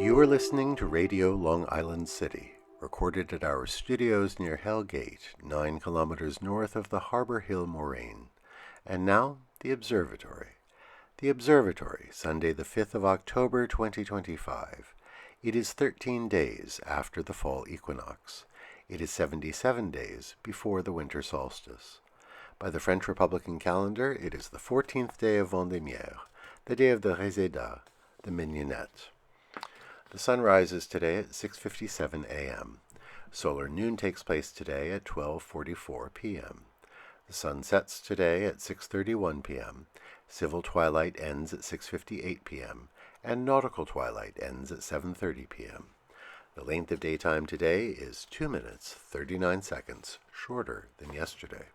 You are listening to Radio Long Island City, recorded at our studios near Hell Gate, 9 kilometers north of the Harbor Hill Moraine. And now, the Observatory. The Observatory, Sunday the 5th of October 2025. It is 13 days after the fall equinox. It is 77 days before the winter solstice. By the French Republican calendar, it is the 14th day of Vendémiaire, the day of the Réséda, the mignonette. The sun rises today at 6:57 a.m. Solar noon takes place today at 12:44 p.m. The sun sets today at 6:31 p.m. Civil twilight ends at 6:58 p.m. and nautical twilight ends at 7:30 p.m. The length of daytime today is 2 minutes, 39 seconds, shorter than yesterday.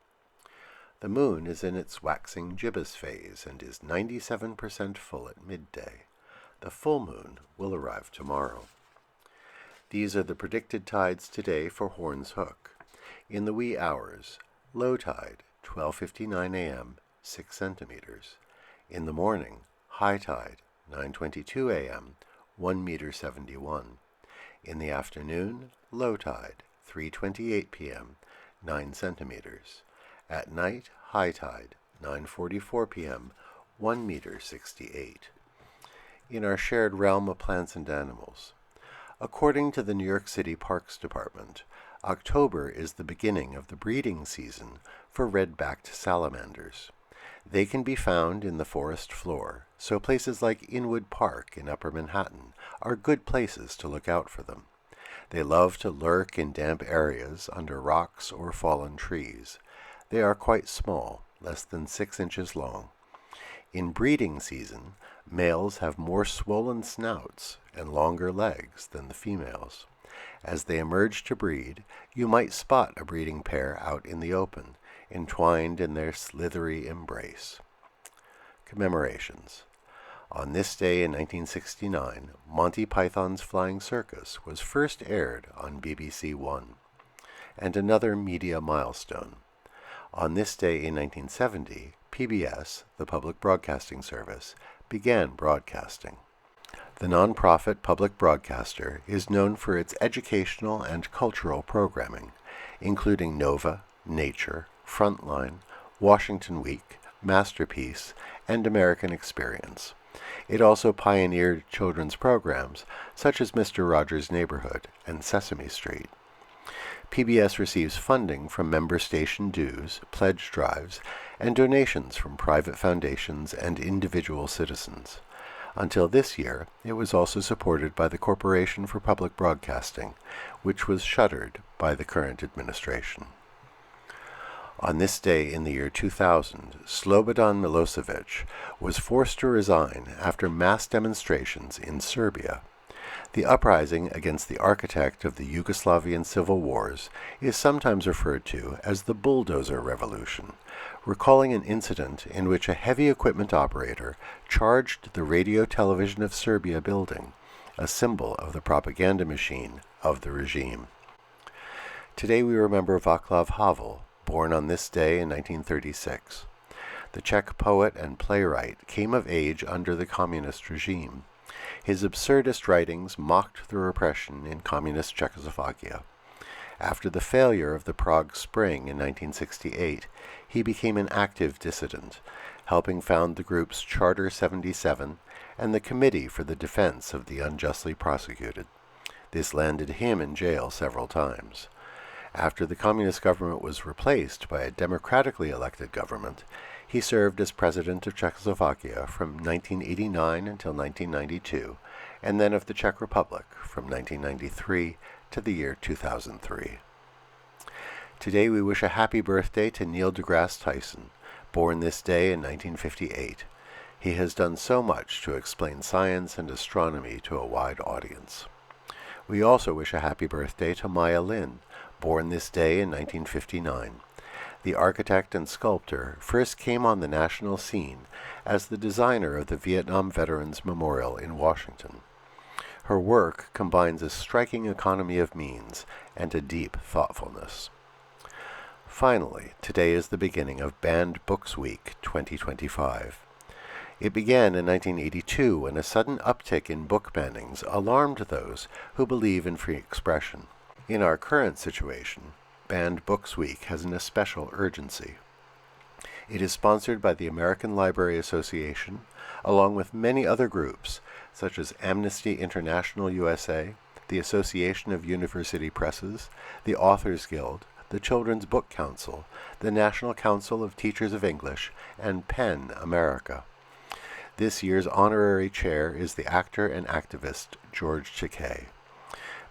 The moon is in its waxing gibbous phase and is 97% full at midday. The full moon will arrive tomorrow. These are the predicted tides today for Horns Hook. In the wee hours, low tide, 12:59 a.m., 6 centimeters. In the morning, high tide, 9:22 a.m., 1 meter 71. In the afternoon, low tide, 3:28 p.m., 9 centimeters. At night, high tide, 9:44 p.m., 1 meter 68. In our shared realm of plants and animals. According to the New York City Parks Department, October is the beginning of the breeding season for red-backed salamanders. They can be found in the forest floor, so places like Inwood Park in Upper Manhattan are good places to look out for them. They love to lurk in damp areas under rocks or fallen trees. They are quite small, less than 6 inches long. In breeding season, males have more swollen snouts and longer legs than the females. As they emerge to breed, you might spot a breeding pair out in the open, entwined in their slithery embrace. Commemorations. On this day in 1969, Monty Python's Flying Circus was first aired on BBC One. And another media milestone. On this day in 1970, PBS, the Public Broadcasting Service, began broadcasting. The nonprofit public broadcaster is known for its educational and cultural programming, including Nova, Nature, Frontline, Washington Week, Masterpiece, and American Experience. It also pioneered children's programs such as Mr. Rogers' Neighborhood and Sesame Street. PBS receives funding from member station dues, pledge drives, and donations from private foundations and individual citizens. Until this year, it was also supported by the Corporation for Public Broadcasting, which was shuttered by the current administration. On this day in the year 2000, Slobodan Milosevic was forced to resign after mass demonstrations in Serbia. The uprising against the architect of the Yugoslavian civil wars is sometimes referred to as the Bulldozer Revolution, recalling an incident in which a heavy equipment operator charged the Radio-Television of Serbia building, a symbol of the propaganda machine of the regime. Today we remember Václav Havel, born on this day in 1936. The Czech poet and playwright came of age under the communist regime. His absurdist writings mocked the repression in communist Czechoslovakia. After the failure of the Prague Spring in 1968, he became an active dissident, helping found the groups Charter 77 and the Committee for the Defense of the Unjustly Prosecuted. This landed him in jail several times. After the communist government was replaced by a democratically elected government, he served as president of Czechoslovakia from 1989 until 1992, and then of the Czech Republic from 1993 to the year 2003. Today we wish a happy birthday to Neil deGrasse Tyson, born this day in 1958. He has done so much to explain science and astronomy to a wide audience. We also wish a happy birthday to Maya Lin, born this day in 1959. The architect and sculptor first came on the national scene as the designer of the Vietnam Veterans Memorial in Washington. Her work combines a striking economy of means and a deep thoughtfulness. Finally, today is the beginning of Banned Books Week 2025. It began in 1982 when a sudden uptick in book bannings alarmed those who believe in free expression. In our current situation, Banned Books Week has an especial urgency. It is sponsored by the American Library Association, along with many other groups, such as Amnesty International USA, the Association of University Presses, the Authors Guild, the Children's Book Council, the National Council of Teachers of English, and PEN America. This year's honorary chair is the actor and activist George Takei.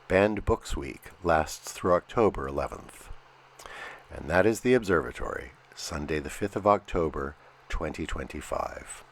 Banned Books Week lasts through October 11th. And that is the Observatory, Sunday the 5th of October, 2025.